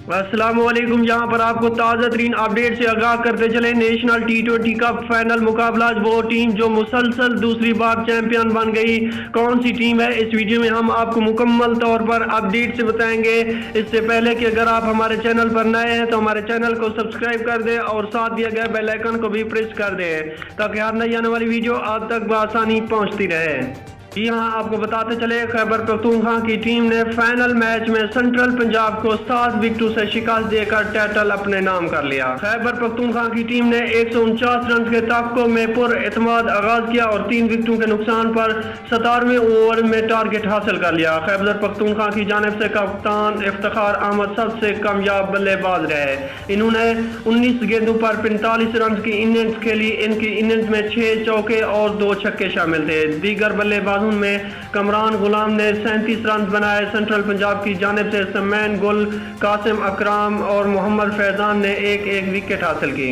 अस्सलामुअलैकुम। यहाँ पर आपको ताज़ा तरीन अपडेट से आगाह करते चले। नेशनल T20 कप फाइनल मुकाबला, वो टीम जो मुसलसल दूसरी बार चैंपियन बन गई, कौन सी टीम है, इस वीडियो में हम आपको मुकम्मल तौर पर अपडेट से बताएंगे। इससे पहले कि अगर आप हमारे चैनल पर नए हैं तो हमारे चैनल को सब्सक्राइब कर दें और साथ दिया गया बेल आइकन को भी प्रेस कर दें ताकि हर नई आने वाली वीडियो आप तक बआसानी पहुँचती रहे। जी हाँ, आपको बताते चले, खैबर पख्तूनख्वा की टीम ने फाइनल मैच में सेंट्रल पंजाब को 7 विकेटों से शिकस्त देकर टाइटल अपने नाम कर लिया। खैबर पख्तूनख्वा की टीम ने 149 रन के तबकों में पुरएतमाद आगाज किया और 3 विकेटों के नुकसान पर 17वें ओवर में टारगेट हासिल कर लिया। खैबर पख्तूनख्वा की जानिब से कप्तान इफ्तिखार अहमद सबसे कामयाब बल्लेबाज रहे। इन्होंने 19 गेंदों पर 45 रन की इनिंग्स खेली। इनकी इनिंग्स में 6 चौके और 2 छक्के शामिल थे। दीगर बल्लेबाज में कमरान गुलाम ने 37 रन बनाए। सेंट्रल पंजाब की जानिब से समैन गुल, कासिम अकराम और मोहम्मद फैजान ने एक एक विकेट हासिल की।